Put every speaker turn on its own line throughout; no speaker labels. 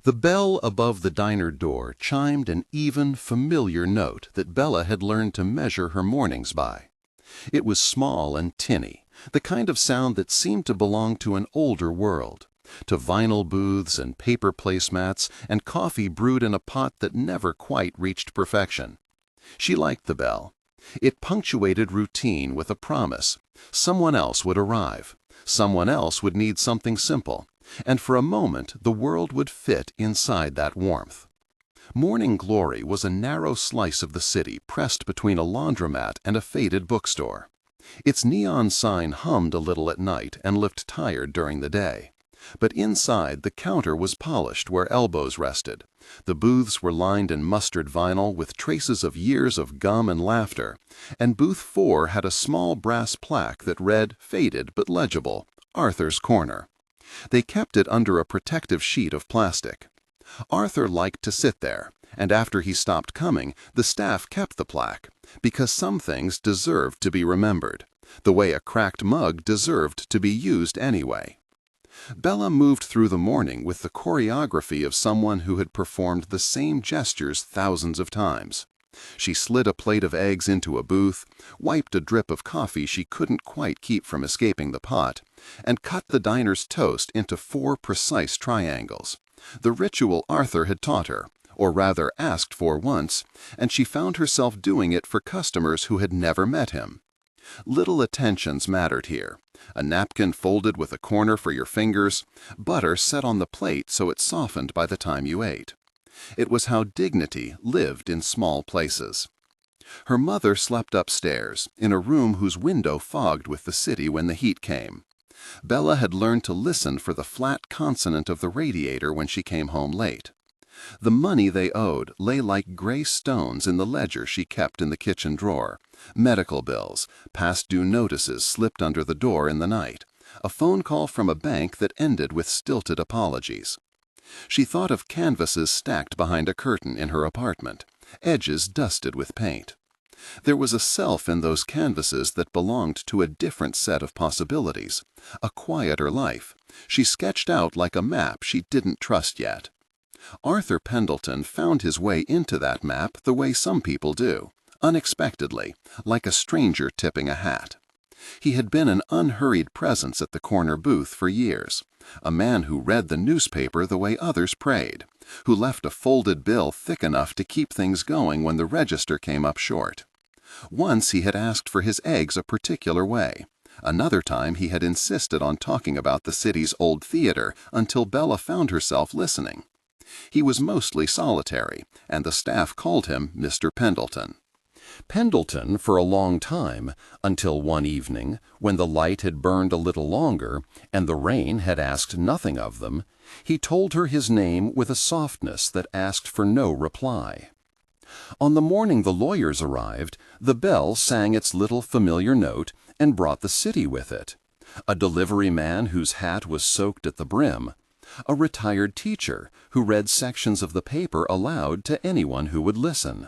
The bell above the diner door chimed an even, familiar note that Bella had learned to measure her mornings by. It was small and tinny, the kind of sound that seemed to belong to an older world, to vinyl booths and paper placemats and coffee brewed in a pot that never quite reached perfection. She liked the bell. It punctuated routine with a promise. Someone else would arrive. Someone else would need something simple. And for a moment the world would fit inside that warmth. Morning Glory was a narrow slice of the city pressed between a laundromat and a faded bookstore. Its neon sign hummed a little at night and looked tired during the day. But inside, the counter was polished where elbows rested. The booths were lined in mustard vinyl with traces of years of gum and laughter, and booth 4 had a small brass plaque that read, faded but legible, Arthur's Corner. They kept it under a protective sheet of plastic. Arthur liked to sit there, and after he stopped coming, the staff kept the plaque, because some things deserved to be remembered, the way a cracked mug deserved to be used anyway. Bella moved through the morning with the choreography of someone who had performed the same gestures thousands of times. She slid a plate of eggs into a booth, wiped a drip of coffee she couldn't quite keep from escaping the pot, and cut the diner's toast into 4 precise triangles. The ritual Arthur had taught her, or rather asked for once, and she found herself doing it for customers who had never met him. Little attentions mattered here. A napkin folded with a corner for your fingers, butter set on the plate so it softened by the time you ate. It was how dignity lived in small places. Her mother slept upstairs, in a room whose window fogged with the city when the heat came. Bella had learned to listen for the flat consonant of the radiator when she came home late. The money they owed lay like gray stones in the ledger she kept in the kitchen drawer. Medical bills, past due notices slipped under the door in the night, a phone call from a bank that ended with stilted apologies. She thought of canvases stacked behind a curtain in her apartment, edges dusted with paint. There was a self in those canvases that belonged to a different set of possibilities, a quieter life. She sketched out like a map she didn't trust yet. Arthur Pendleton found his way into that map the way some people do, unexpectedly, like a stranger tipping a hat. He had been an unhurried presence at the corner booth for years, a man who read the newspaper the way others prayed, who left a folded bill thick enough to keep things going when the register came up short. Once he had asked for his eggs a particular way. Another time he had insisted on talking about the city's old theater until Bella found herself listening. He was mostly solitary, and the staff called him Mr. Pendleton. Pendleton for a long time, until one evening, when the light had burned a little longer, and the rain had asked nothing of them, he told her his name with a softness that asked for no reply. On the morning the lawyers arrived, the bell sang its little familiar note and brought the city with it. A delivery man whose hat was soaked at the brim, a retired teacher who read sections of the paper aloud to anyone who would listen.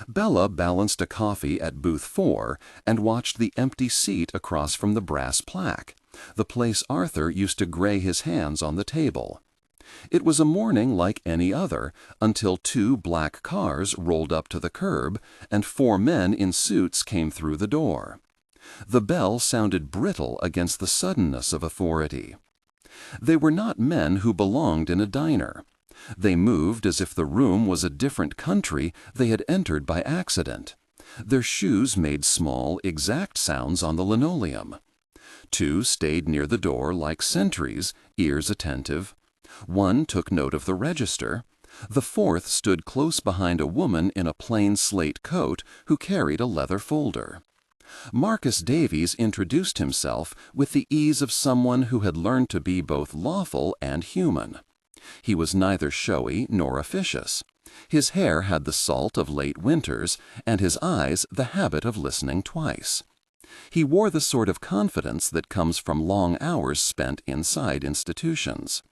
Bella balanced a coffee at booth 4 and watched the empty seat across from the brass plaque, the place Arthur used to gray his hands on the table. It was a morning like any other until 2 black cars rolled up to the curb and 4 men in suits came through the door. The bell sounded brittle against the suddenness of authority. They were not men who belonged in a diner. They moved as if the room was a different country they had entered by accident. Their shoes made small, exact sounds on the linoleum. 2 stayed near the door like sentries, ears attentive. 1 took note of the register. The 4th stood close behind a woman in a plain slate coat who carried a leather folder. Marcus Davies introduced himself with the ease of someone who had learned to be both lawful and human. He was neither showy nor officious. His hair had the salt of late winters, and his eyes the habit of listening twice. He wore the sort of confidence that comes from long hours spent inside institutions.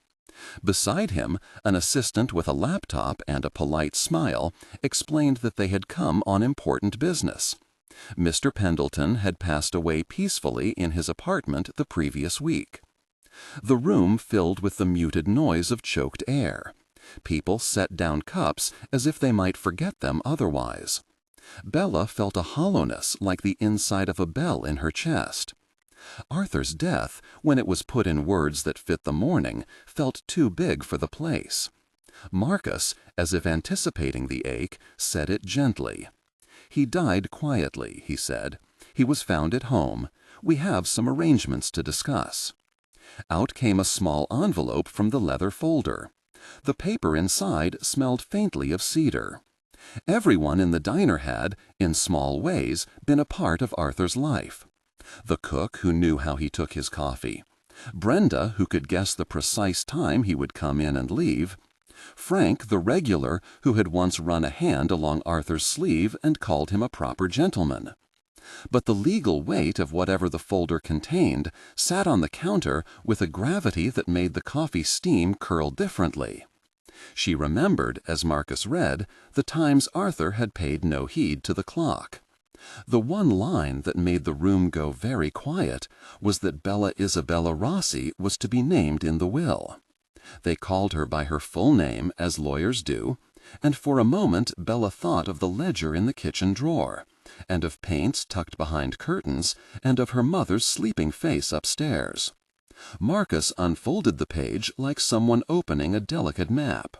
Beside him, an assistant with a laptop and a polite smile explained that they had come on important business. Mr. Pendleton had passed away peacefully in his apartment the previous week. The room filled with the muted noise of choked air. People set down cups as if they might forget them otherwise. Bella felt a hollowness like the inside of a bell in her chest. Arthur's death, when it was put in words that fit the morning, felt too big for the place. Marcus, as if anticipating the ache, said it gently. "He died quietly," he said. "He was found at home. We have some arrangements to discuss." Out came a small envelope from the leather folder. The paper inside smelled faintly of cedar. Everyone in the diner had, in small ways, been a part of Arthur's life. The cook who knew how he took his coffee, Brenda who could guess the precise time he would come in and leave, Frank the regular who had once run a hand along Arthur's sleeve and called him a proper gentleman. But the legal weight of whatever the folder contained sat on the counter with a gravity that made the coffee steam curl differently. She remembered, as Marcus read, the times Arthur had paid no heed to the clock. The one line that made the room go very quiet was that Bella Isabella Rossi was to be named in the will. They called her by her full name, as lawyers do, and for a moment Bella thought of the ledger in the kitchen drawer, and of paints tucked behind curtains, and of her mother's sleeping face upstairs. Marcus unfolded the page like someone opening a delicate map.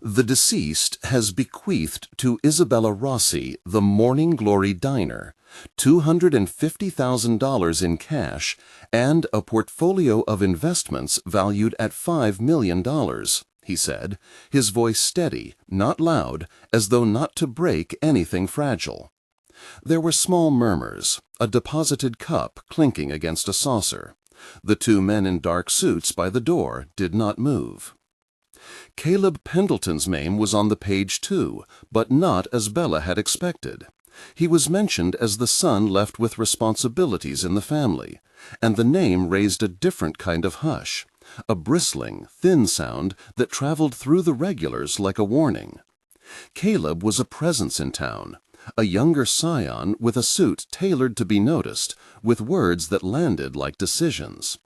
"The deceased has bequeathed to Isabella Rossi, the Morning Glory Diner, $250,000 in cash and a portfolio of investments valued at $5 million, he said, his voice steady, not loud, as though not to break anything fragile. There were small murmurs, a deposited cup clinking against a saucer. The two men in dark suits by the door did not move. Caleb Pendleton's name was on the page too, but not as Bella had expected. He was mentioned as the son left with responsibilities in the family, and the name raised a different kind of hush, a bristling, thin sound that traveled through the regulars like a warning. Caleb was a presence in town, a younger scion with a suit tailored to be noticed, with words that landed like decisions.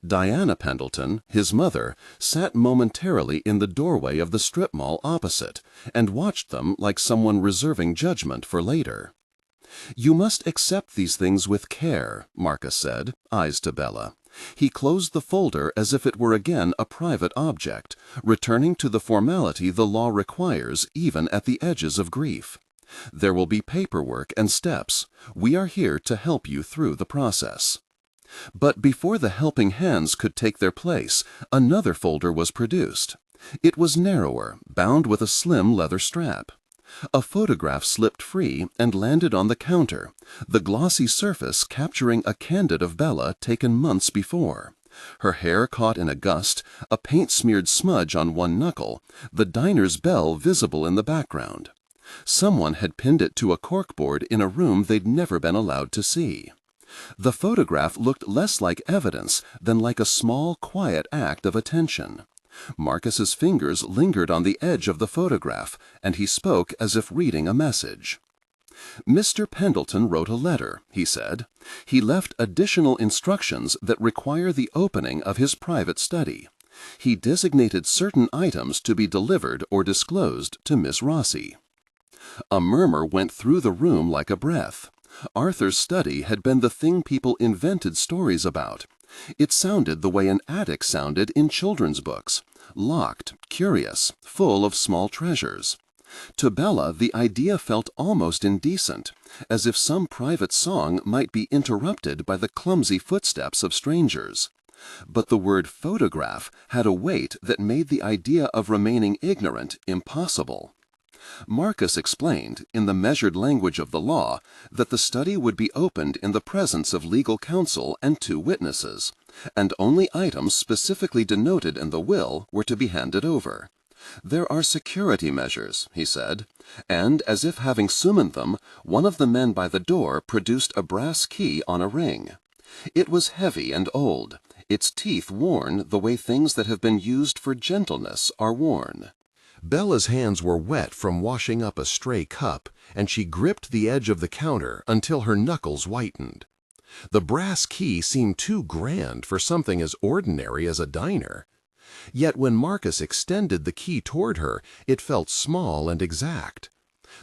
Diana Pendleton, his mother, sat momentarily in the doorway of the strip mall opposite and watched them like someone reserving judgment for later. "You must accept these things with care," Marcus said, eyes to Bella. He closed the folder as if it were again a private object, returning to the formality the law requires even at the edges of grief. "There will be paperwork and steps. We are here to help you through the process." But before the helping hands could take their place, another folder was produced. It was narrower, bound with a slim leather strap. A photograph slipped free and landed on the counter, the glossy surface capturing a candid of Bella taken months before. Her hair caught in a gust, a paint-smeared smudge on one knuckle, the diner's bell visible in the background. Someone had pinned it to a corkboard in a room they'd never been allowed to see. The photograph looked less like evidence than like a small, quiet act of attention. Marcus's fingers lingered on the edge of the photograph, and he spoke as if reading a message. "Mr. Pendleton wrote a letter," he said. "He left additional instructions that require the opening of his private study. He designated certain items to be delivered or disclosed to Miss Rossi." A murmur went through the room like a breath. Arthur's study had been the thing people invented stories about. It sounded the way an attic sounded in children's books, locked, curious, full of small treasures. To Bella, the idea felt almost indecent, as if some private song might be interrupted by the clumsy footsteps of strangers. But the word photograph had a weight that made the idea of remaining ignorant impossible. Marcus explained, in the measured language of the law, that the study would be opened in the presence of legal counsel and 2 witnesses, and only items specifically denoted in the will were to be handed over. "There are security measures," he said, and, as if having summoned them, one of the men by the door produced a brass key on a ring. It was heavy and old, its teeth worn the way things that have been used for gentleness are worn. Bella's hands were wet from washing up a stray cup, and she gripped the edge of the counter until her knuckles whitened. The brass key seemed too grand for something as ordinary as a diner. Yet when Marcus extended the key toward her, it felt small and exact.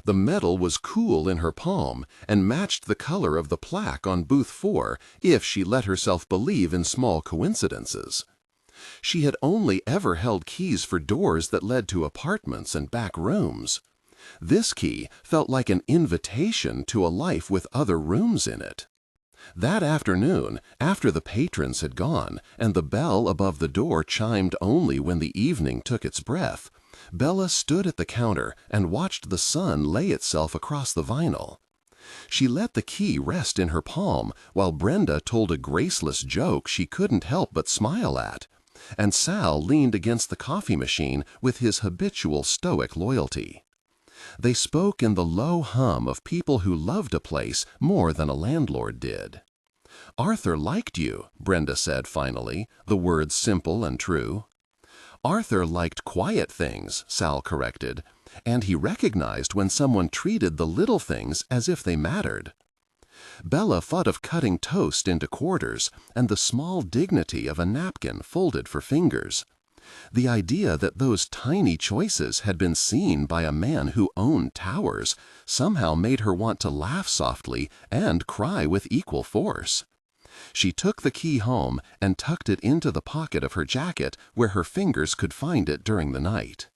The metal was cool in her palm and matched the color of the plaque on booth 4 if she let herself believe in small coincidences. She had only ever held keys for doors that led to apartments and back rooms. This key felt like an invitation to a life with other rooms in it. That afternoon, after the patrons had gone and the bell above the door chimed only when the evening took its breath, Bella stood at the counter and watched the sun lay itself across the vinyl. She let the key rest in her palm while Brenda told a graceless joke she couldn't help but smile at, and Sal leaned against the coffee machine with his habitual stoic loyalty. They spoke in the low hum of people who loved a place more than a landlord did. "Arthur liked you," Brenda said finally, the words simple and true. "Arthur liked quiet things," Sal corrected, "and he recognized when someone treated the little things as if they mattered." Bella thought of cutting toast into quarters and the small dignity of a napkin folded for fingers. The idea that those tiny choices had been seen by a man who owned towers somehow made her want to laugh softly and cry with equal force. She took the key home and tucked it into the pocket of her jacket where her fingers could find it during the night.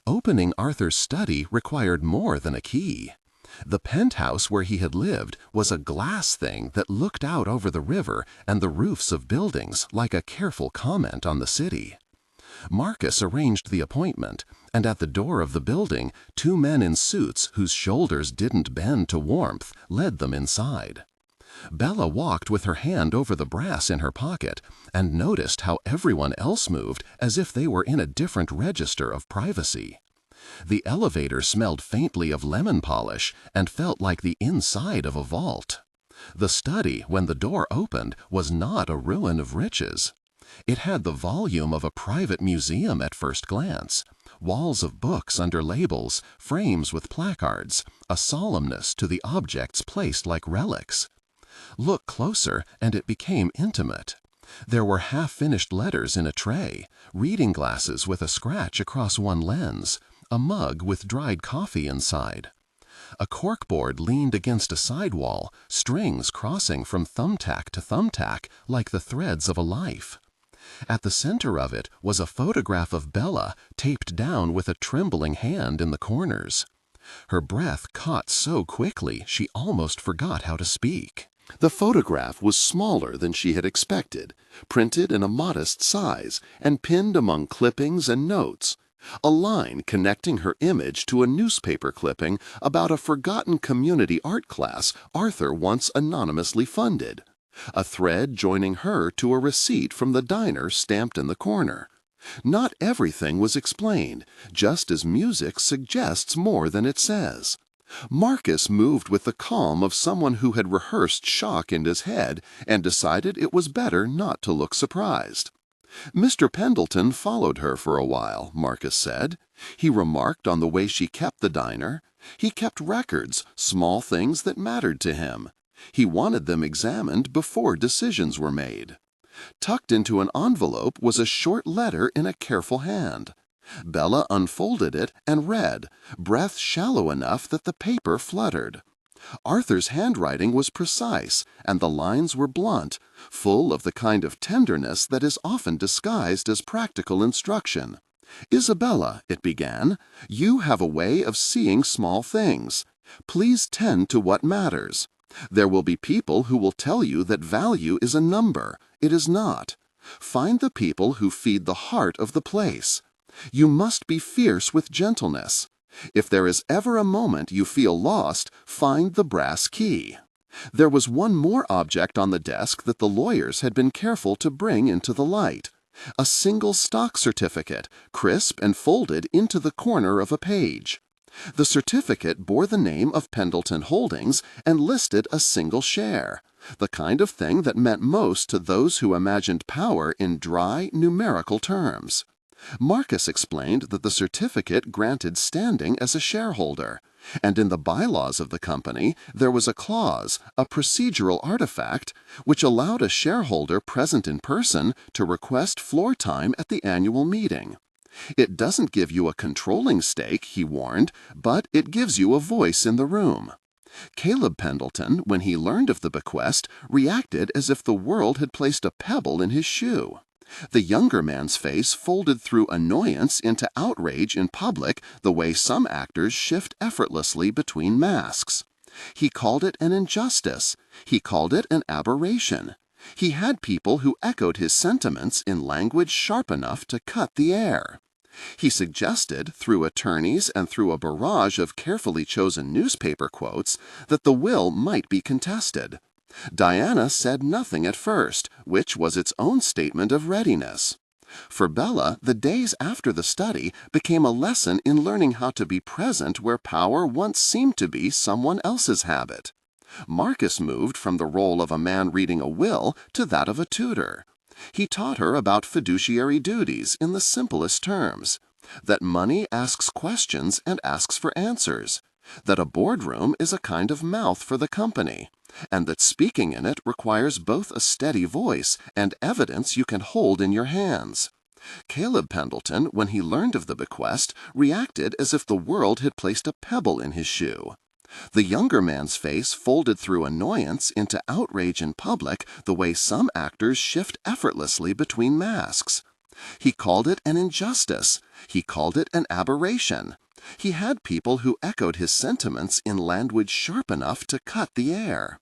Opening Arthur's study required more than a key. The penthouse where he had lived was a glass thing that looked out over the river and the roofs of buildings like a careful comment on the city. Marcus arranged the appointment, and at the door of the building, 2 men in suits whose shoulders didn't bend to warmth led them inside. Bella walked with her hand over the brass in her pocket and noticed how everyone else moved as if they were in a different register of privacy. The elevator smelled faintly of lemon polish and felt like the inside of a vault. The study, when the door opened, was not a ruin of riches. It had the volume of a private museum at first glance, walls of books under labels, frames with placards, a solemnness to the objects placed like relics. Look closer and it became intimate. There were half-finished letters in a tray, reading glasses with a scratch across one lens, a mug with dried coffee inside. A corkboard leaned against a side wall, strings crossing from thumbtack to thumbtack like the threads of a life. At the center of it was a photograph of Bella taped down with a trembling hand in the corners. Her breath caught so quickly she almost forgot how to speak. The photograph was smaller than she had expected, printed in a modest size and pinned among clippings and notes. A line connecting her image to a newspaper clipping about a forgotten community art class Arthur once anonymously funded. A thread joining her to a receipt from the diner stamped in the corner. Not everything was explained, just as music suggests more than it says. Marcus moved with the calm of someone who had rehearsed shock in his head and decided it was better not to look surprised. Mr. Pendleton followed her for a while, Marcus said. He remarked on the way she kept the diner. He kept records, small things that mattered to him. He wanted them examined before decisions were made. Tucked into an envelope was a short letter in a careful hand. Bella unfolded it and read, breath shallow enough that the paper fluttered. Arthur's handwriting was precise, and the lines were blunt, full of the kind of tenderness that is often disguised as practical instruction. "Isabella," it began, "you have a way of seeing small things. Please tend to what matters. There will be people who will tell you that value is a number. It is not. Find the people who feed the heart of the place. You must be fierce with gentleness. If there is ever a moment you feel lost, find the brass key." There was one more object on the desk that the lawyers had been careful to bring into the light. A single stock certificate, crisp and folded into the corner of a page. The certificate bore the name of Pendleton Holdings and listed a single share, the kind of thing that meant most to those who imagined power in dry, numerical terms. Marcus explained that the certificate granted standing as a shareholder. And in the bylaws of the company, there was a clause, a procedural artifact, which allowed a shareholder present in person to request floor time at the annual meeting. It doesn't give you a controlling stake, he warned, but it gives you a voice in the room. Caleb Pendleton, when he learned of the bequest, reacted as if the world had placed a pebble in his shoe. The younger man's face folded through annoyance into outrage in public the way some actors shift effortlessly between masks. He called it an injustice. He called it an aberration. He had people who echoed his sentiments in language sharp enough to cut the air. He suggested, through attorneys and through a barrage of carefully chosen newspaper quotes, that the will might be contested. Diana said nothing at first, which was its own statement of readiness. For Bella, the days after the study became a lesson in learning how to be present where power once seemed to be someone else's habit. Marcus moved from the role of a man reading a will to that of a tutor. He taught her about fiduciary duties in the simplest terms, that money asks questions and asks for answers, that a boardroom is a kind of mouth for the company, and that speaking in it requires both a steady voice and evidence you can hold in your hands. Caleb Pendleton, when he learned of the bequest, reacted as if the world had placed a pebble in his shoe. The younger man's face folded through annoyance into outrage in public the way some actors shift effortlessly between masks. He called it an injustice. He called it an aberration. He had people who echoed his sentiments in language sharp enough to cut the air.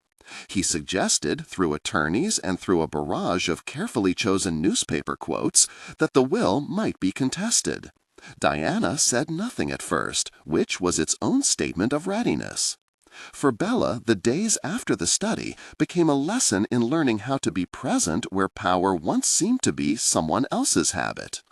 He suggested, through attorneys and through a barrage of carefully chosen newspaper quotes, that the will might be contested. Diana said nothing at first, which was its own statement of readiness. For Bella, the days after the study became a lesson in learning how to be present where power once seemed to be someone else's habit.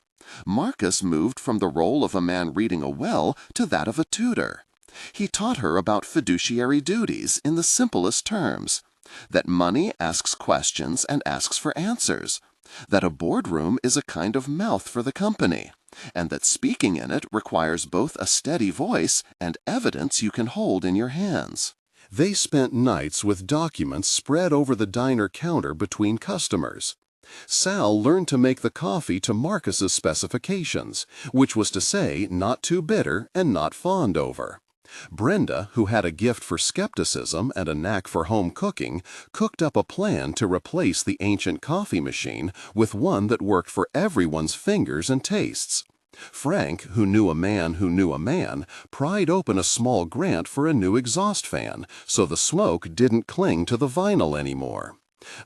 Marcus moved from the role of a man reading a will to that of a tutor. He taught her about fiduciary duties in the simplest terms, that money asks questions and asks for answers, that a boardroom is a kind of mouth for the company, and that speaking in it requires both a steady voice and evidence you can hold in your hands. They spent nights with documents spread over the diner counter between customers. Sal learned to make the coffee to Marcus's specifications, which was to say, not too bitter and not fawned over. Brenda, who had a gift for skepticism and a knack for home cooking, cooked up a plan to replace the ancient coffee machine with one that worked for everyone's fingers and tastes. Frank, who knew a man who knew a man, pried open a small grant for a new exhaust fan, so the smoke didn't cling to the vinyl anymore.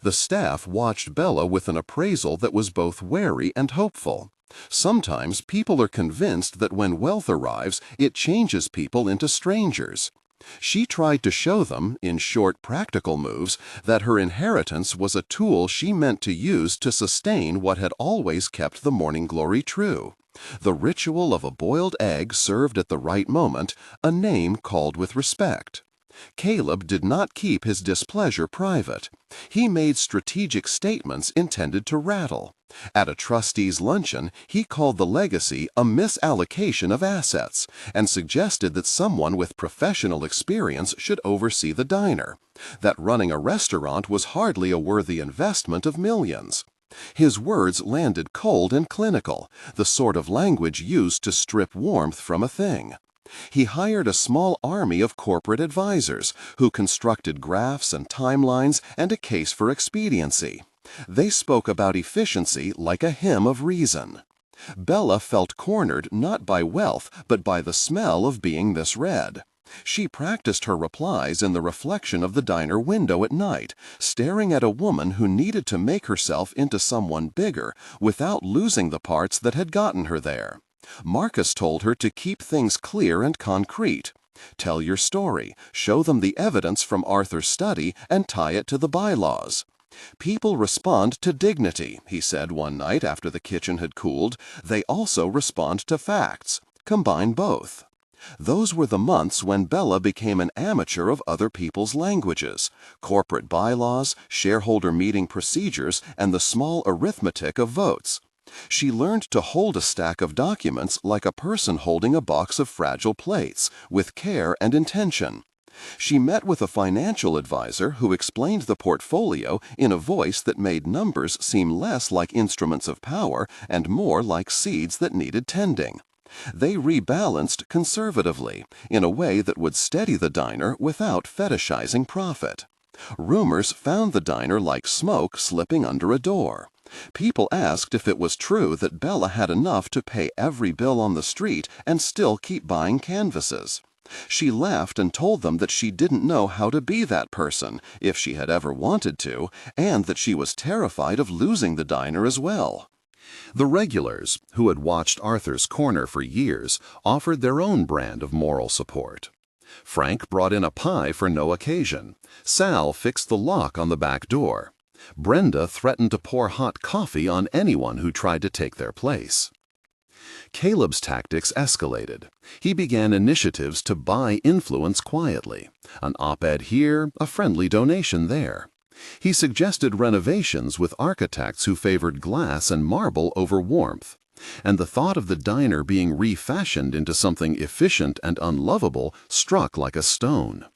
The staff watched Bella with an appraisal that was both wary and hopeful. Sometimes people are convinced that when wealth arrives, it changes people into strangers. She tried to show them, in short practical moves, that her inheritance was a tool she meant to use to sustain what had always kept the morning glory true. The ritual of a boiled egg served at the right moment, a name called with respect. Caleb did not keep his displeasure private. He made strategic statements intended to rattle. At a trustees' luncheon, he called the legacy a misallocation of assets and suggested that someone with professional experience should oversee the diner, that running a restaurant was hardly a worthy investment of millions. His words landed cold and clinical, the sort of language used to strip warmth from a thing. He hired a small army of corporate advisors who constructed graphs and timelines and a case for expediency. They spoke about efficiency like a hymn of reason. Bella felt cornered not by wealth but by the smell of being misread. She practiced her replies in the reflection of the diner window at night, staring at a woman who needed to make herself into someone bigger without losing the parts that had gotten her there. Marcus told her to keep things clear and concrete. Tell your story, show them the evidence from Arthur's study, and tie it to the bylaws. People respond to dignity, he said one night after the kitchen had cooled. They also respond to facts. Combine both. Those were the months when Bella became an amateur of other people's languages, corporate bylaws, shareholder meeting procedures, and the small arithmetic of votes. She learned to hold a stack of documents like a person holding a box of fragile plates, with care and intention. She met with a financial advisor who explained the portfolio in a voice that made numbers seem less like instruments of power and more like seeds that needed tending. They rebalanced conservatively, in a way that would steady the diner without fetishizing profit. Rumors found the diner like smoke slipping under a door. People asked if it was true that Bella had enough to pay every bill on the street and still keep buying canvases. She laughed and told them that she didn't know how to be that person, if she had ever wanted to, and that she was terrified of losing the diner as well. The regulars, who had watched Arthur's Corner for years, offered their own brand of moral support. Frank brought in a pie for no occasion. Sal fixed the lock on the back door. Brenda threatened to pour hot coffee on anyone who tried to take their place. Caleb's tactics escalated. He began initiatives to buy influence quietly. An op-ed here, a friendly donation there. He suggested renovations with architects who favored glass and marble over warmth. And the thought of the diner being refashioned into something efficient and unlovable struck like a stone.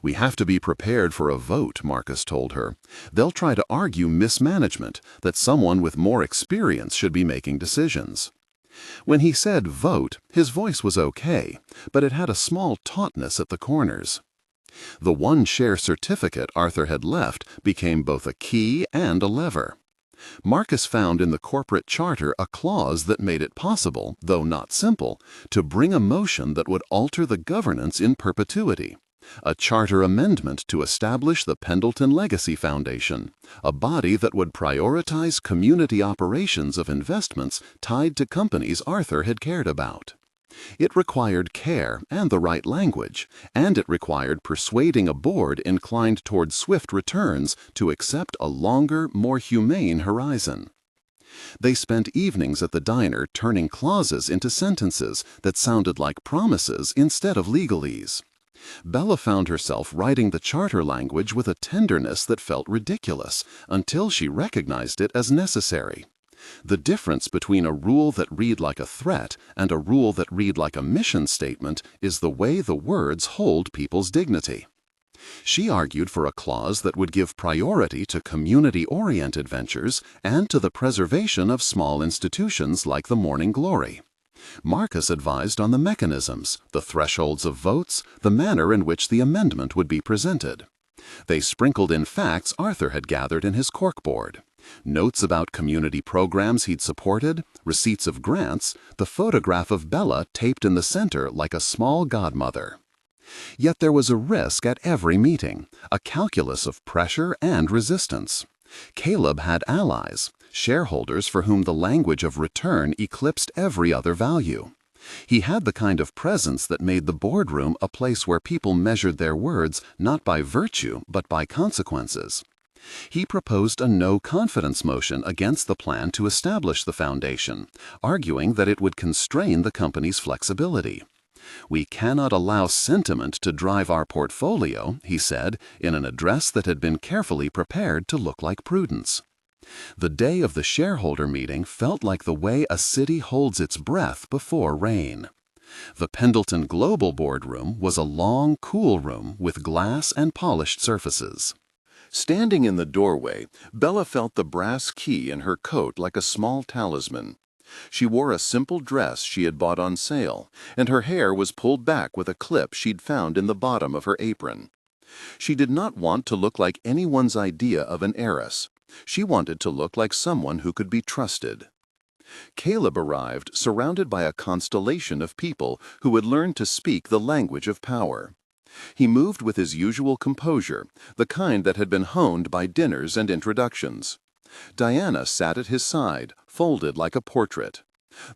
"We have to be prepared for a vote," Marcus told her. "They'll try to argue mismanagement, that someone with more experience should be making decisions." When he said vote, his voice was okay, but it had a small tautness at the corners. The one-share certificate Arthur had left became both a key and a lever. Marcus found in the corporate charter a clause that made it possible, though not simple, to bring a motion that would alter the governance in perpetuity. A charter amendment to establish the Pendleton Legacy Foundation, a body that would prioritize community operations of investments tied to companies Arthur had cared about. It required care and the right language, and it required persuading a board inclined toward swift returns to accept a longer, more humane horizon. They spent evenings at the diner turning clauses into sentences that sounded like promises instead of legalese. Bella found herself writing the charter language with a tenderness that felt ridiculous until she recognized it as necessary. The difference between a rule that read like a threat and a rule that read like a mission statement is the way the words hold people's dignity. She argued for a clause that would give priority to community-oriented ventures and to the preservation of small institutions like the Morning Glory. Marcus advised on the mechanisms, the thresholds of votes, the manner in which the amendment would be presented. They sprinkled in facts Arthur had gathered in his corkboard. Notes about community programs he'd supported, receipts of grants, the photograph of Bella taped in the center like a small godmother. Yet there was a risk at every meeting, a calculus of pressure and resistance. Caleb had allies, shareholders for whom the language of return eclipsed every other value. He had the kind of presence that made the boardroom a place where people measured their words not by virtue but by consequences. He proposed a no-confidence motion against the plan to establish the foundation, arguing that it would constrain the company's flexibility. "We cannot allow sentiment to drive our portfolio," he said, in an address that had been carefully prepared to look like prudence. The day of the shareholder meeting felt like the way a city holds its breath before rain. The Pendleton Global boardroom was a long, cool room with glass and polished surfaces. Standing in the doorway, Bella felt the brass key in her coat like a small talisman. She wore a simple dress she had bought on sale, and her hair was pulled back with a clip she'd found in the bottom of her apron. She did not want to look like anyone's idea of an heiress. She wanted to look like someone who could be trusted. Caleb arrived surrounded by a constellation of people who had learned to speak the language of power. He moved with his usual composure, the kind that had been honed by dinners and introductions. Diana sat at his side, folded like a portrait.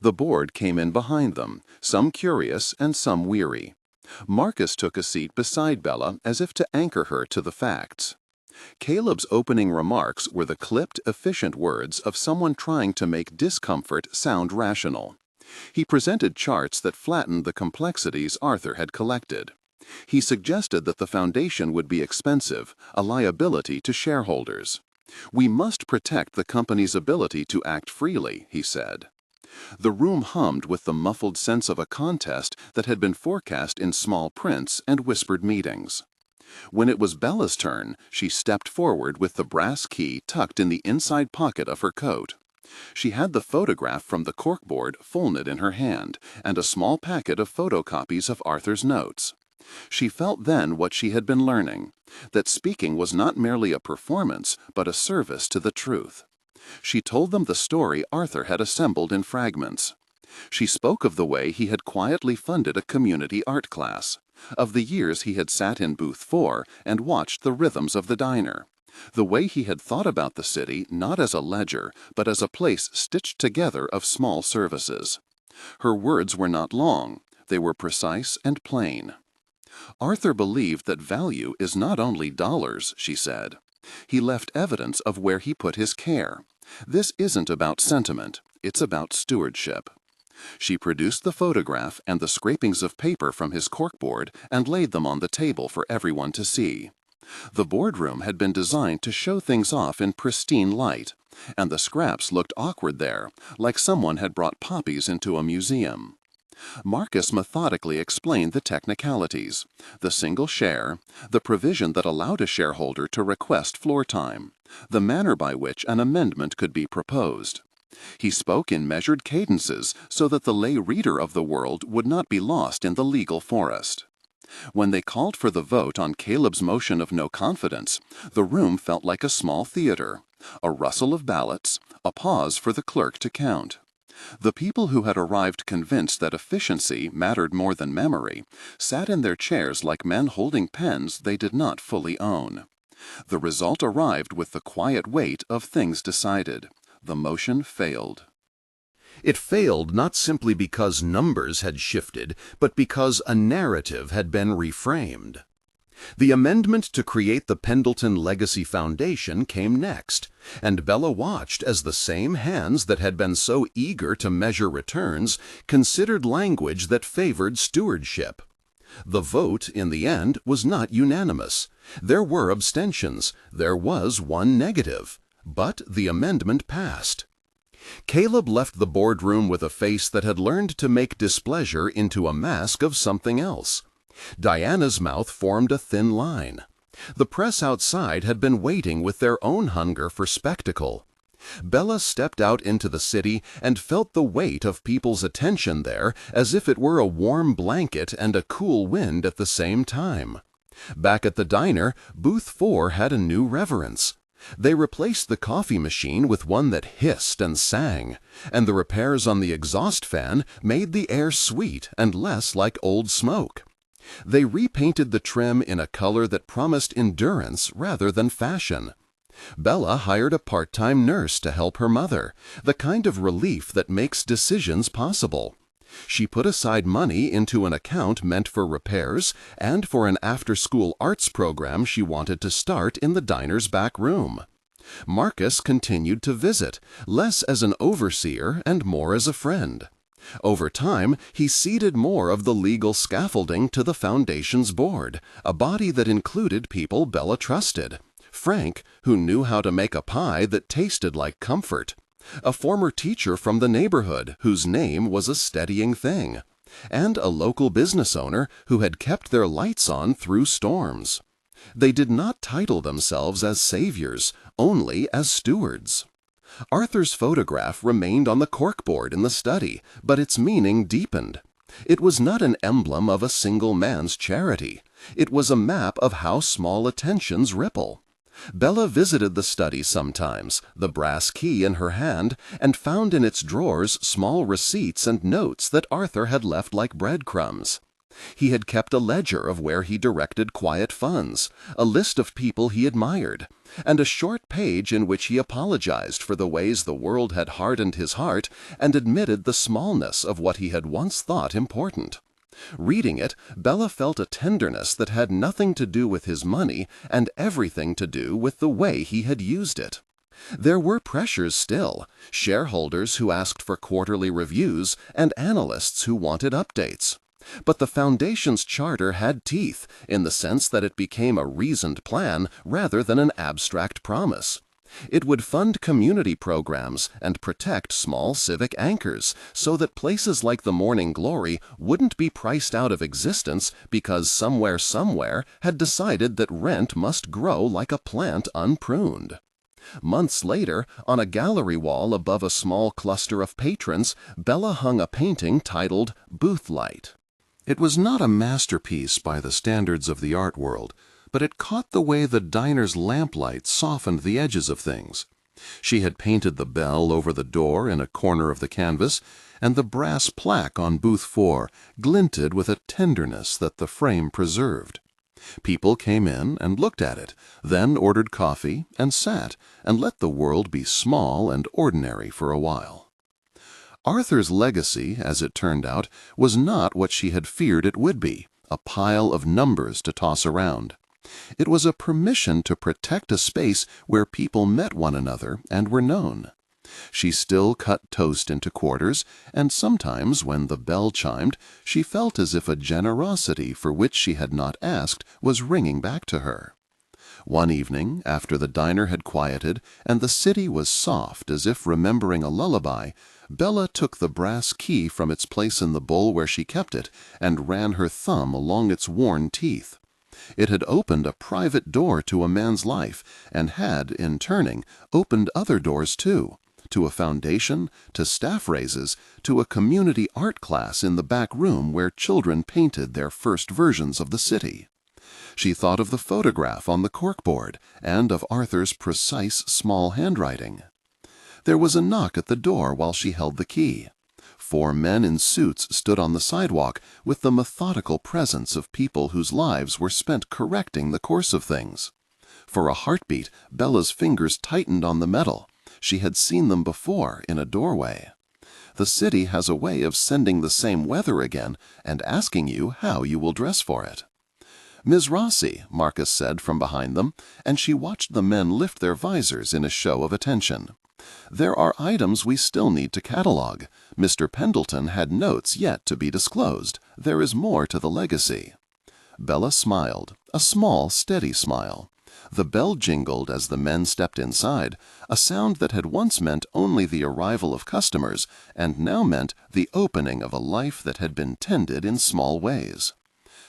The board came in behind them, some curious and some weary. Marcus took a seat beside Bella as if to anchor her to the facts. Caleb's opening remarks were the clipped, efficient words of someone trying to make discomfort sound rational. He presented charts that flattened the complexities Arthur had collected. He suggested that the foundation would be expensive, a liability to shareholders. "We must protect the company's ability to act freely," he said. The room hummed with the muffled sense of a contest that had been forecast in small prints and whispered meetings. When it was Bella's turn, she stepped forward with the brass key tucked in the inside pocket of her coat. She had the photograph from the corkboard folded in her hand, and a small packet of photocopies of Arthur's notes. She felt then what she had been learning, that speaking was not merely a performance, but a service to the truth. She told them the story Arthur had assembled in fragments. She spoke of the way he had quietly funded a community art class, of the years he had sat in booth 4 and watched the rhythms of the diner, the way he had thought about the city not as a ledger, but as a place stitched together of small services. Her words were not long, they were precise and plain. "Arthur believed that value is not only dollars," she said. "He left evidence of where he put his care. This isn't about sentiment, it's about stewardship." She produced the photograph and the scrapings of paper from his corkboard and laid them on the table for everyone to see. The boardroom had been designed to show things off in pristine light, and the scraps looked awkward there, like someone had brought poppies into a museum. Marcus methodically explained the technicalities, the single share, the provision that allowed a shareholder to request floor time, the manner by which an amendment could be proposed. He spoke in measured cadences so that the lay reader of the world would not be lost in the legal forest. When they called for the vote on Caleb's motion of no confidence, the room felt like a small theater, a rustle of ballots, a pause for the clerk to count. The people who had arrived convinced that efficiency mattered more than memory sat in their chairs like men holding pens they did not fully own. The result arrived with the quiet weight of things decided. The motion failed. It failed not simply because numbers had shifted, but because a narrative had been reframed. The amendment to create the Pendleton Legacy Foundation came next, and Bella watched as the same hands that had been so eager to measure returns considered language that favored stewardship. The vote, in the end, was not unanimous. There were abstentions. There was one negative. But the amendment passed. Caleb left the boardroom with a face that had learned to make displeasure into a mask of something else. Diana's mouth formed a thin line. The press outside had been waiting with their own hunger for spectacle. Bella stepped out into the city and felt the weight of people's attention there as if it were a warm blanket and a cool wind at the same time. Back at the diner, booth 4 had a new reverence. They replaced the coffee machine with one that hissed and sang, and the repairs on the exhaust fan made the air sweet and less like old smoke. They repainted the trim in a color that promised endurance rather than fashion. Bella hired a part-time nurse to help her mother, the kind of relief that makes decisions possible. She put aside money into an account meant for repairs and for an after-school arts program she wanted to start in the diner's back room. Marcus continued to visit, less as an overseer and more as a friend. Over time, he ceded more of the legal scaffolding to the Foundation's board, a body that included people Bella trusted. Frank, who knew how to make a pie that tasted like comfort. A former teacher from the neighborhood whose name was a steadying thing. And a local business owner who had kept their lights on through storms. They did not title themselves as saviors, only as stewards. Arthur's photograph remained on the corkboard in the study, but its meaning deepened. It was not an emblem of a single man's charity. It was a map of how small attentions ripple. Bella visited the study sometimes, the brass key in her hand, and found in its drawers small receipts and notes that Arthur had left like breadcrumbs. He had kept a ledger of where he directed quiet funds, a list of people he admired, and a short page in which he apologized for the ways the world had hardened his heart and admitted the smallness of what he had once thought important. Reading it, Bella felt a tenderness that had nothing to do with his money and everything to do with the way he had used it. There were pressures still, shareholders who asked for quarterly reviews and analysts who wanted updates. But the Foundation's charter had teeth in the sense that it became a reasoned plan rather than an abstract promise. It would fund community programs and protect small civic anchors so that places like the Morning Glory wouldn't be priced out of existence because somewhere had decided that rent must grow like a plant unpruned. Months later, on a gallery wall above a small cluster of patrons, Bella hung a painting titled Booth Light. It was not a masterpiece by the standards of the art world, but it caught the way the diner's lamplight softened the edges of things. She had painted the bell over the door in a corner of the canvas, and the brass plaque on booth 4 glinted with a tenderness that the frame preserved. People came in and looked at it, then ordered coffee and sat and let the world be small and ordinary for a while. Arthur's legacy, as it turned out, was not what she had feared it would be, a pile of numbers to toss around. It was a permission to protect a space where people met one another and were known. She still cut toast into quarters, and sometimes, when the bell chimed, she felt as if a generosity for which she had not asked was ringing back to her. One evening, after the diner had quieted and the city was soft as if remembering a lullaby, Bella took the brass key from its place in the bowl where she kept it and ran her thumb along its worn teeth. It had opened a private door to a man's life, and had, in turning, opened other doors too, to a foundation, to staff raises, to a community art class in the back room where children painted their first versions of the city. She thought of the photograph on the corkboard, and of Arthur's precise small handwriting. There was a knock at the door while she held the key. 4 men in suits stood on the sidewalk with the methodical presence of people whose lives were spent correcting the course of things. For a heartbeat, Bella's fingers tightened on the metal. She had seen them before in a doorway. The city has a way of sending the same weather again and asking you how you will dress for it. "Ms. Rossi," Marcus said from behind them, and she watched the men lift their visors in a show of attention. "There are items we still need to catalog. Mr. Pendleton had notes yet to be disclosed. There is more to the legacy." Bella smiled, a small, steady smile. The bell jingled as the men stepped inside, a sound that had once meant only the arrival of customers, and now meant the opening of a life that had been tended in small ways.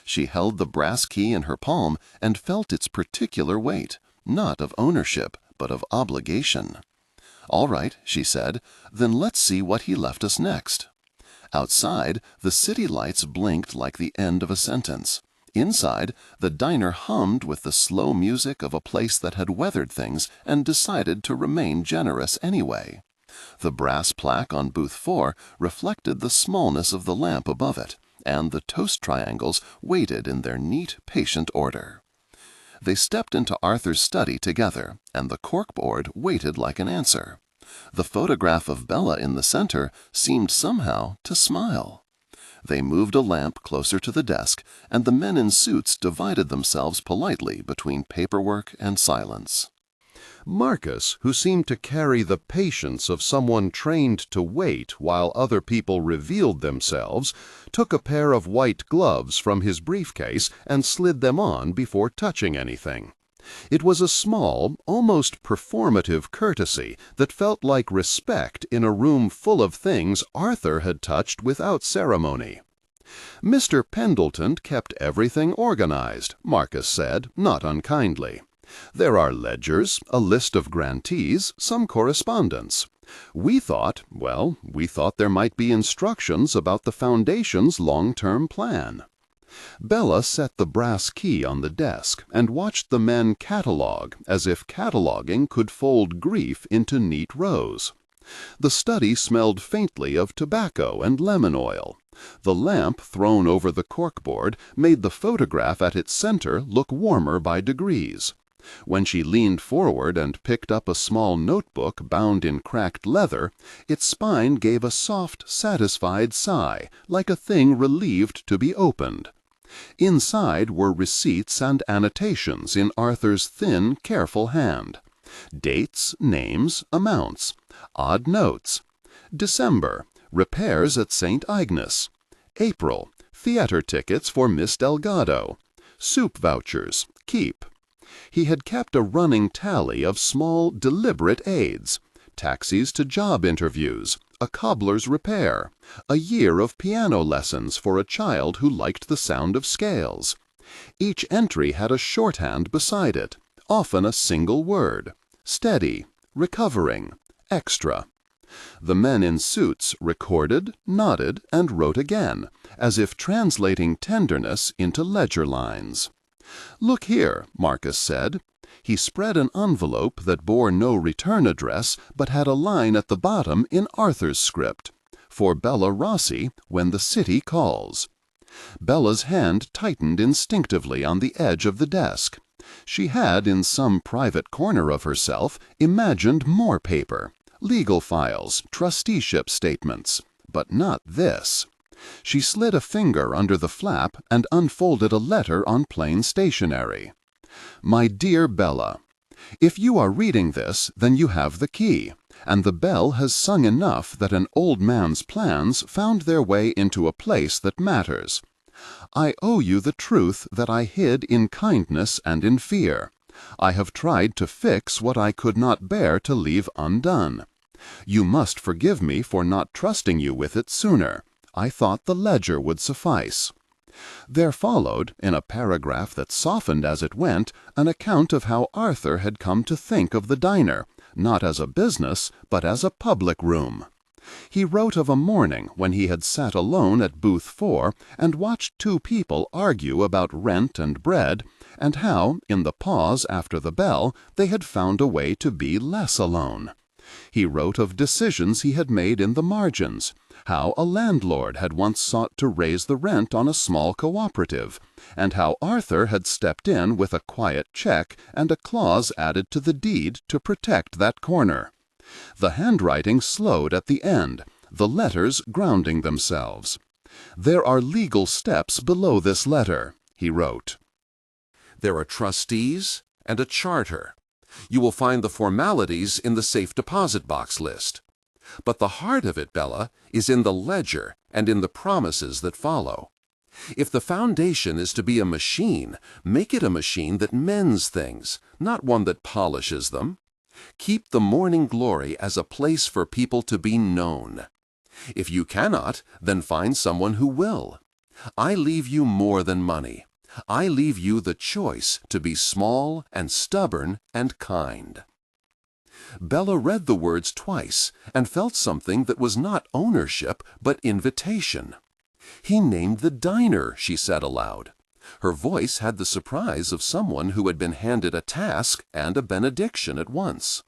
She held the brass key in her palm and felt its particular weight, not of ownership, but of obligation. "All right," she said, "then let's see what he left us next." Outside, the city lights blinked like the end of a sentence. Inside, the diner hummed with the slow music of a place that had weathered things and decided to remain generous anyway. The brass plaque on booth 4 reflected the smallness of the lamp above it, and the toast triangles waited in their neat, patient order. They stepped into Arthur's study together, and the corkboard waited like an answer. The photograph of Bella in the center seemed somehow to smile. They moved a lamp closer to the desk, and the men in suits divided themselves politely between paperwork and silence. Marcus, who seemed to carry the patience of someone trained to wait while other people revealed themselves, took a pair of white gloves from his briefcase and slid them on before touching anything. It was a small, almost performative courtesy that felt like respect in a room full of things Arthur had touched without ceremony. "Mr. Pendleton kept everything organized," Marcus said, not unkindly. "There are ledgers, a list of grantees, some correspondence. We thought there might be instructions about the Foundation's long-term plan." Bella set the brass key on the desk and watched the men catalog as if cataloging could fold grief into neat rows. The study smelled faintly of tobacco and lemon oil. The lamp thrown over the corkboard made the photograph at its center look warmer by degrees. When she leaned forward and picked up a small notebook bound in cracked leather, its spine gave a soft, satisfied sigh, like a thing relieved to be opened. Inside were receipts and annotations in Arthur's thin, careful hand. Dates, names, amounts. Odd notes. December, repairs at St. Agnes. April, theater tickets for Miss Delgado. Soup vouchers, keep. He had kept a running tally of small, deliberate aids: taxis to job interviews, a cobbler's repair, a year of piano lessons for a child who liked the sound of scales. Each entry had a shorthand beside it, often a single word: steady, recovering, extra. The men in suits recorded, nodded, and wrote again, as if translating tenderness into ledger lines. "Look here," Marcus said. He spread an envelope that bore no return address but had a line at the bottom in Arthur's script: "For Bella Rossi, when the city calls." Bella's hand tightened instinctively on the edge of the desk. She had, in some private corner of herself, imagined more paper: legal files, trusteeship statements. But not this. She slid a finger under the flap and unfolded a letter on plain stationery. "My dear Bella, if you are reading this, then you have the key, and the bell has sung enough that an old man's plans found their way into a place that matters. I owe you the truth that I hid in kindness and in fear. I have tried to fix what I could not bear to leave undone. You must forgive me for not trusting you with it sooner. I thought the ledger would suffice." There followed, in a paragraph that softened as it went, an account of how Arthur had come to think of the diner, not as a business, but as a public room. He wrote of a morning when he had sat alone at booth 4 and watched two people argue about rent and bread, and how, in the pause after the bell, they had found a way to be less alone. He wrote of decisions he had made in the margins, how a landlord had once sought to raise the rent on a small cooperative, and how Arthur had stepped in with a quiet check and a clause added to the deed to protect that corner. The handwriting slowed at the end, the letters grounding themselves. "There are legal steps below this letter," he wrote. "There are trustees and a charter. You will find the formalities in the safe deposit box list. But the heart of it, Bella, is in the ledger and in the promises that follow. If the foundation is to be a machine, make it a machine that mends things, not one that polishes them. Keep the morning glory as a place for people to be known. If you cannot, then find someone who will. I leave you more than money. I leave you the choice to be small and stubborn and kind." Bella read the words twice and felt something that was not ownership but invitation. "He named the diner," she said aloud. Her voice had the surprise of someone who had been handed a task and a benediction at once.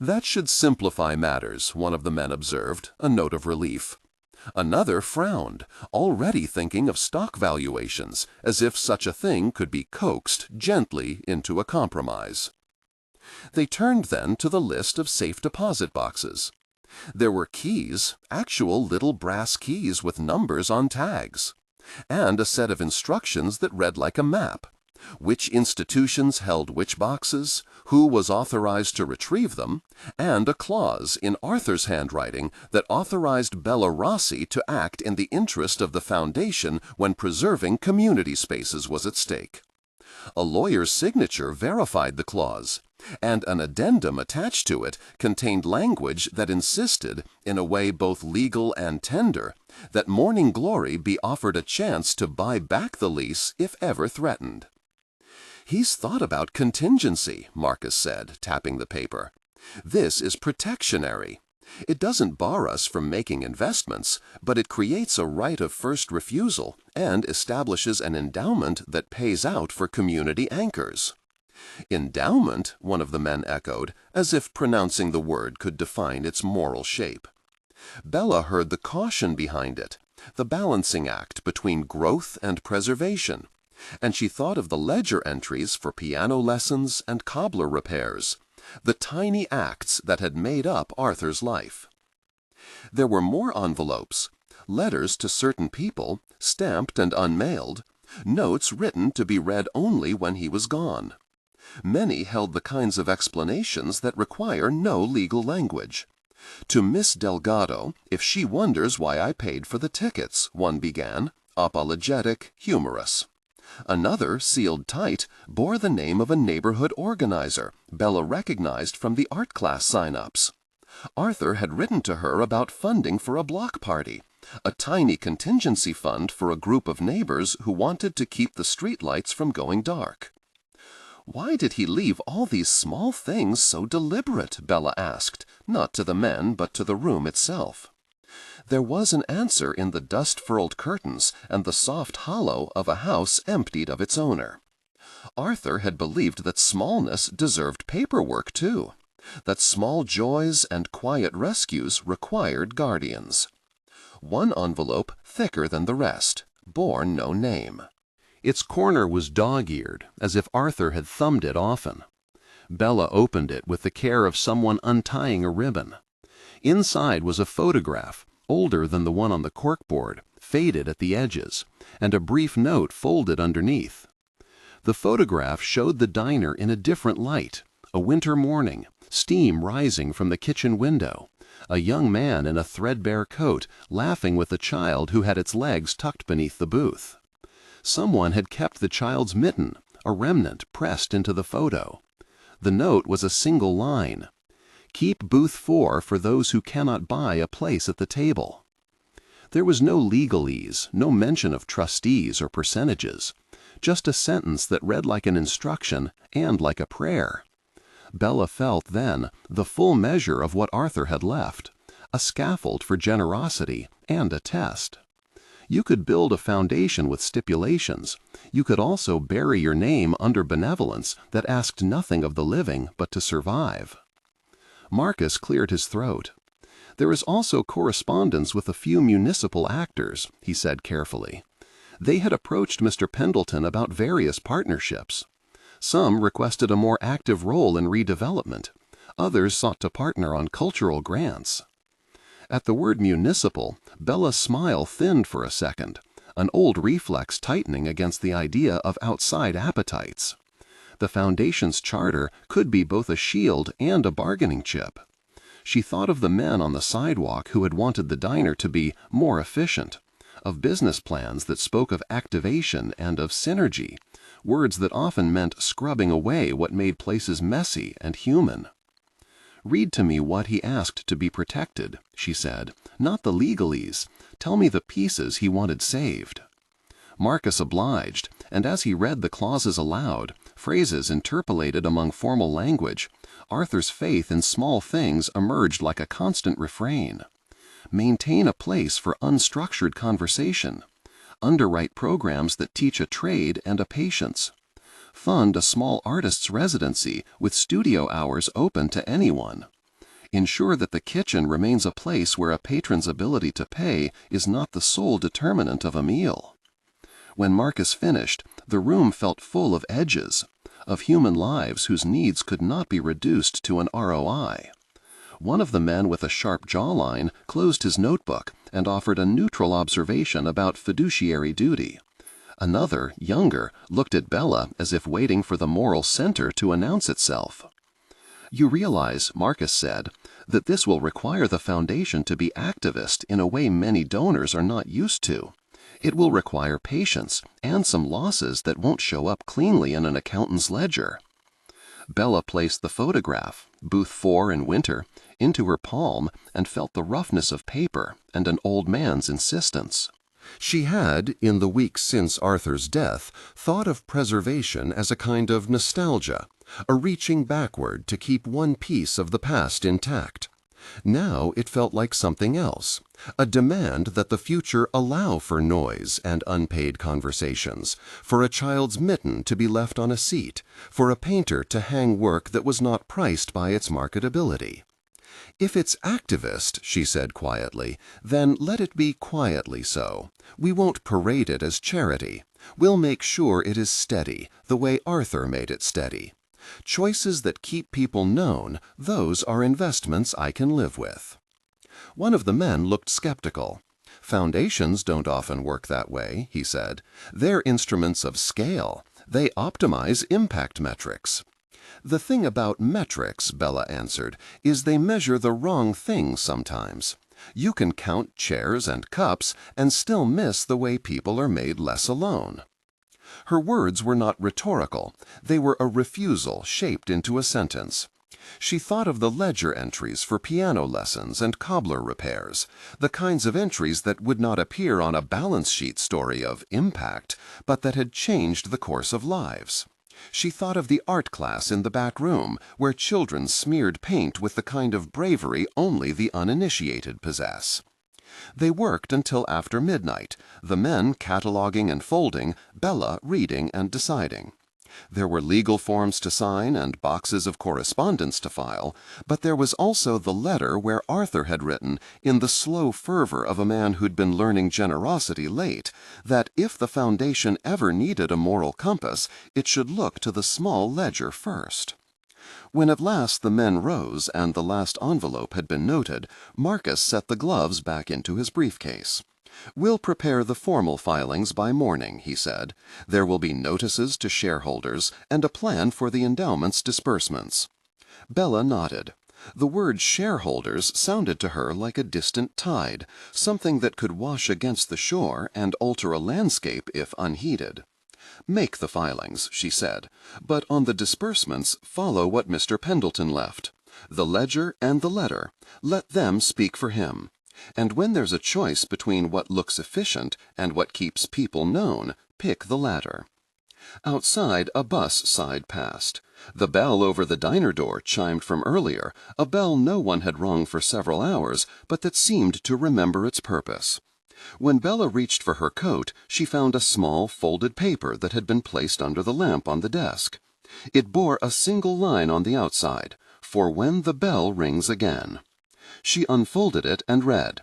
"That should simplify matters," one of the men observed, a note of relief. Another frowned, already thinking of stock valuations, as if such a thing could be coaxed gently into a compromise. They turned then to the list of safe deposit boxes. There were keys, actual little brass keys with numbers on tags, and a set of instructions that read like a map: which institutions held which boxes, who was authorized to retrieve them, and a clause in Arthur's handwriting that authorized Bella Rossi to act in the interest of the foundation when preserving community spaces was at stake. A lawyer's signature verified the clause, and an addendum attached to it contained language that insisted, in a way both legal and tender, that Morning Glory be offered a chance to buy back the lease if ever threatened. "He's thought about contingency," Marcus said, tapping the paper. "This is protectionary. It doesn't bar us from making investments, but it creates a right of first refusal and establishes an endowment that pays out for community anchors." "Endowment?" one of the men echoed, as if pronouncing the word could define its moral shape. Bella heard the caution behind it, the balancing act between growth and preservation, and she thought of the ledger entries for piano lessons and cobbler repairs, the tiny acts that had made up Arthur's life. There were more envelopes, letters to certain people, stamped and unmailed, notes written to be read only when he was gone. Many held the kinds of explanations that require no legal language. "To Miss Delgado, if she wonders why I paid for the tickets," one began, apologetic, humorous. Another, sealed tight, bore the name of a neighborhood organizer Bella recognized from the art class sign-ups. Arthur had written to her about funding for a block party, a tiny contingency fund for a group of neighbors who wanted to keep the streetlights from going dark. Why did he leave all these small things so deliberate, Bella asked, not to the men but to the room itself. There was an answer in the dust-furled curtains and the soft hollow of a house emptied of its owner. Arthur had believed that smallness deserved paperwork too, that small joys and quiet rescues required guardians. One envelope, thicker than the rest, bore no name. Its corner was dog-eared, as if Arthur had thumbed it often. Bella opened it with the care of someone untying a ribbon. Inside was a photograph, older than the one on the corkboard, faded at the edges, and a brief note folded underneath. The photograph showed the diner in a different light, a winter morning, steam rising from the kitchen window, a young man in a threadbare coat laughing with a child who had its legs tucked beneath the booth. Someone had kept the child's mitten, a remnant pressed into the photo. The note was a single line: "Keep booth 4 for those who cannot buy a place at the table." There was no legalese, no mention of trustees or percentages, just a sentence that read like an instruction and like a prayer. Bella felt then the full measure of what Arthur had left, a scaffold for generosity and a test. You could build a foundation with stipulations. You could also bury your name under benevolence that asked nothing of the living but to survive. Marcus cleared his throat. "There is also correspondence with a few municipal actors," he said carefully. They had approached Mr. Pendleton about various partnerships. Some requested a more active role in redevelopment. Others sought to partner on cultural grants. At the word municipal, Bella's smile thinned for a second, an old reflex tightening against the idea of outside appetites. The foundation's charter could be both a shield and a bargaining chip. She thought of the men on the sidewalk who had wanted the diner to be more efficient, of business plans that spoke of activation and of synergy, words that often meant scrubbing away what made places messy and human. "Read to me what he asked to be protected," she said, "not the legalese. Tell me the pieces he wanted saved." Marcus obliged, and as he read the clauses aloud, phrases interpolated among formal language, Arthur's faith in small things emerged like a constant refrain. Maintain a place for unstructured conversation. Underwrite programs that teach a trade and a patience. Fund a small artist's residency with studio hours open to anyone. Ensure that the kitchen remains a place where a patron's ability to pay is not the sole determinant of a meal. When Marcus finished, the room felt full of edges, of human lives whose needs could not be reduced to an ROI. One of the men with a sharp jawline closed his notebook and offered a neutral observation about fiduciary duty. Another, younger, looked at Bella as if waiting for the moral center to announce itself. "You realize," Marcus said, "that this will require the foundation to be activist in a way many donors are not used to. It will require patience and some losses that won't show up cleanly in an accountant's ledger." Bella placed the photograph, booth 4 in winter, into her palm and felt the roughness of paper and an old man's insistence. She had, in the weeks since Arthur's death, thought of preservation as a kind of nostalgia, a reaching backward to keep one piece of the past intact. Now it felt like something else, a demand that the future allow for noise and unpaid conversations, for a child's mitten to be left on a seat, for a painter to hang work that was not priced by its marketability. "If it's activist," she said quietly, "then let it be quietly so. We won't parade it as charity. We'll make sure it is steady, the way Arthur made it steady. Choices that keep people known, those are investments I can live with." One of the men looked skeptical. "Foundations don't often work that way," he said. "They're instruments of scale. They optimize impact metrics." "The thing about metrics," Bella answered, "is they measure the wrong things sometimes. You can count chairs and cups and still miss the way people are made less alone." Her words were not rhetorical. They were a refusal shaped into a sentence. She thought of the ledger entries for piano lessons and cobbler repairs, the kinds of entries that would not appear on a balance sheet story of impact, but that had changed the course of lives. She thought of the art class in the back room, where children smeared paint with the kind of bravery only the uninitiated possess. They worked until after midnight, the men cataloging and folding, Bella reading and deciding. There were legal forms to sign and boxes of correspondence to file, but there was also the letter where Arthur had written, in the slow fervor of a man who'd been learning generosity late, that if the foundation ever needed a moral compass, it should look to the small ledger first. When at last the men rose and the last envelope had been noted, Marcus set the gloves back into his briefcase. "We'll prepare the formal filings by morning," he said. "There will be notices to shareholders and a plan for the endowment's disbursements." Bella nodded. The word shareholders sounded to her like a distant tide, something that could wash against the shore and alter a landscape if unheeded. "Make the filings," she said, "but on the disbursements follow what Mr. Pendleton left. The ledger and the letter. Let them speak for him. And when there's a choice between what looks efficient and what keeps people known, pick the latter." Outside, a bus sighed past. The bell over the diner door chimed from earlier, a bell no one had rung for several hours, but that seemed to remember its purpose. When Bella reached for her coat, she found a small folded paper that had been placed under the lamp on the desk. It bore a single line on the outside, "For when the bell rings again." She unfolded it and read,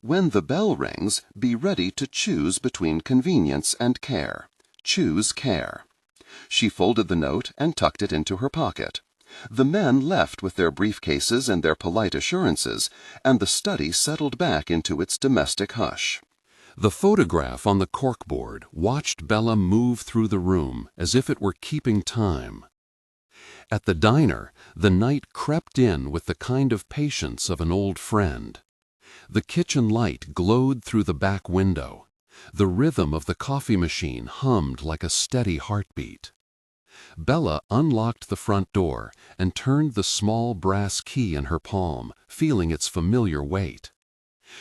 "When the bell rings, be ready to choose between convenience and care. Choose care." She folded the note and tucked it into her pocket. The men left with their briefcases and their polite assurances, and the study settled back into its domestic hush. The photograph on the corkboard watched Bella move through the room as if it were keeping time. At the diner, the night crept in with the kind of patience of an old friend. The kitchen light glowed through the back window. The rhythm of the coffee machine hummed like a steady heartbeat. Bella unlocked the front door and turned the small brass key in her palm, feeling its familiar weight.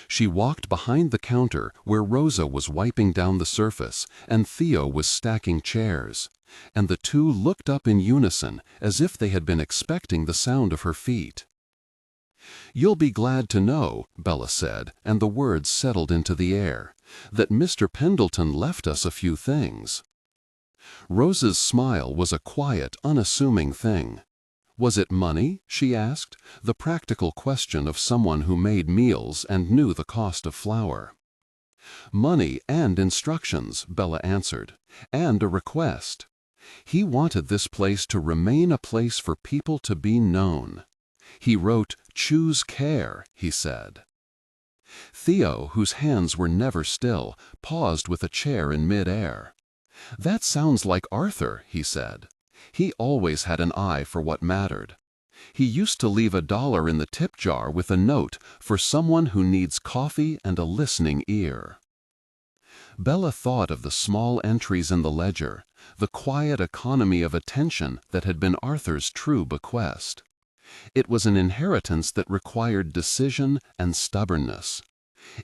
She walked behind the counter where Rosa was wiping down the surface and Theo was stacking chairs, and the two looked up in unison as if they had been expecting the sound of her feet. "You'll be glad to know," Bella said, and the words settled into the air, "that Mr. Pendleton left us a few things." Rosa's smile was a quiet, unassuming thing. "Was it money?" she asked, the practical question of someone who made meals and knew the cost of flour. "Money and instructions," Bella answered, "and a request. He wanted this place to remain a place for people to be known. He wrote, 'Choose care,'" he said. Theo, whose hands were never still, paused with a chair in mid-air. "That sounds like Arthur," he said. "He always had an eye for what mattered. He used to leave $1 in the tip jar with a note for someone who needs coffee and a listening ear." Bella thought of the small entries in the ledger, the quiet economy of attention that had been Arthur's true bequest. It was an inheritance that required decision and stubbornness.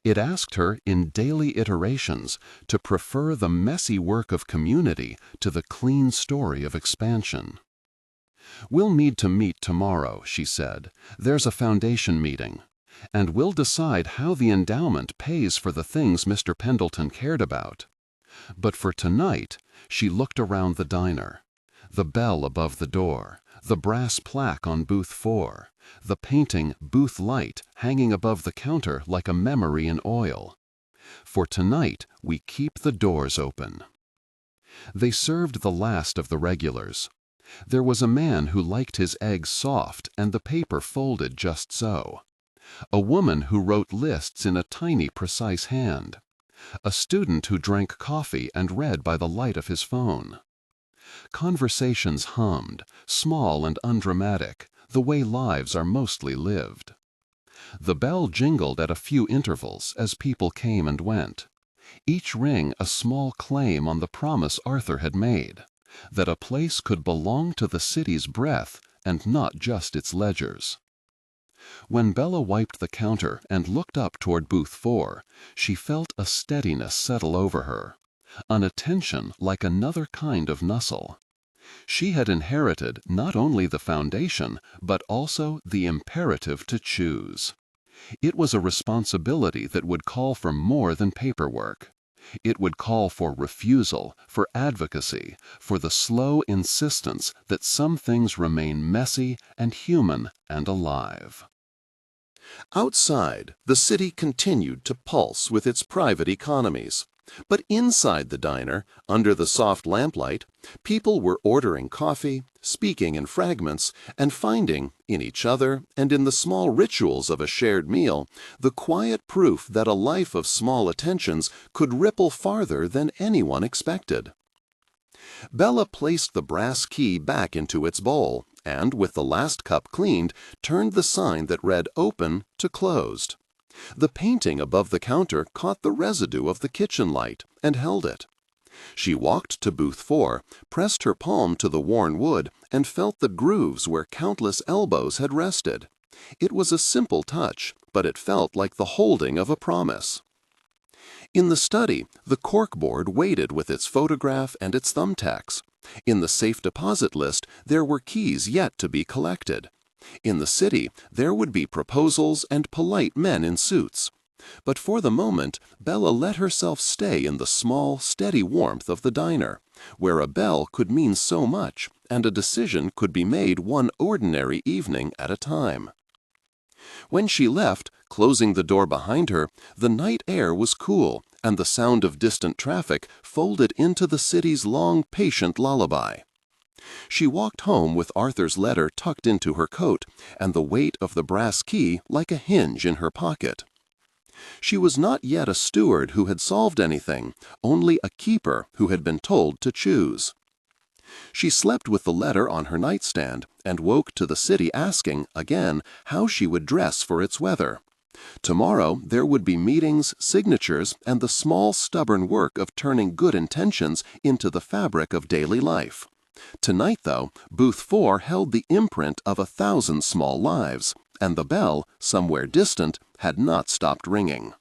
It asked her, in daily iterations, to prefer the messy work of community to the clean story of expansion. "We'll need to meet tomorrow," she said. "There's a foundation meeting. And we'll decide how the endowment pays for the things Mr. Pendleton cared about. But for tonight," she looked around the diner. The bell above the door, the brass plaque on booth 4, the painting "Booth Light" hanging above the counter like a memory in oil. "For tonight, we keep the doors open." They served the last of the regulars. There was a man who liked his eggs soft and the paper folded just so. A woman who wrote lists in a tiny, precise hand. A student who drank coffee and read by the light of his phone. Conversations hummed, small and undramatic, the way lives are mostly lived. The bell jingled at a few intervals as people came and went.
each ring a small claim on the promise Arthur had made, that a place could belong to the city's breath and not just its ledgers. When Bella wiped the counter and looked up toward booth 4, she felt a steadiness settle over her, an attention like another kind of nuzzle. She had inherited not only the foundation, but also the imperative to choose. It was a responsibility that would call for more than paperwork. It would call for refusal, for advocacy, for the slow insistence that some things remain messy and human and alive.
Outside, the city continued to pulse with its private economies. But inside the diner, under the soft lamplight, people were ordering coffee, speaking in fragments, and finding, in each other and in the small rituals of a shared meal, the quiet proof that a life of small attentions could ripple farther than anyone expected. Bella placed the brass key back into its bowl and, with the last cup cleaned, turned the sign that read "Open" to "Closed." The painting above the counter caught the residue of the kitchen light and held it. She walked to booth 4, pressed her palm to the worn wood, and felt the grooves where countless elbows had rested. It was a simple touch, but it felt like the holding of a promise. In the study, the corkboard waited with its photograph and its thumbtacks. In the safe deposit list, there were keys yet to be collected. In the city, there would be proposals and polite men in suits. But for the moment, Bella let herself stay in the small, steady warmth of the diner, where a bell could mean so much and a decision could be made one ordinary evening at a time. When she left, closing the door behind her, the night air was cool and the sound of distant traffic folded into the city's long, patient lullaby. She walked home with Arthur's letter tucked into her coat and the weight of the brass key like a hinge in her pocket. She was not yet a steward who had solved anything, only a keeper who had been told to choose. She slept with the letter on her nightstand and woke to the city asking, again, how she would dress for its weather. Tomorrow there would be meetings, signatures, and the small, stubborn work of turning good intentions into the fabric of daily life. Tonight, though, booth 4 held the imprint of 1,000 small lives, and the bell, somewhere distant, had not stopped ringing.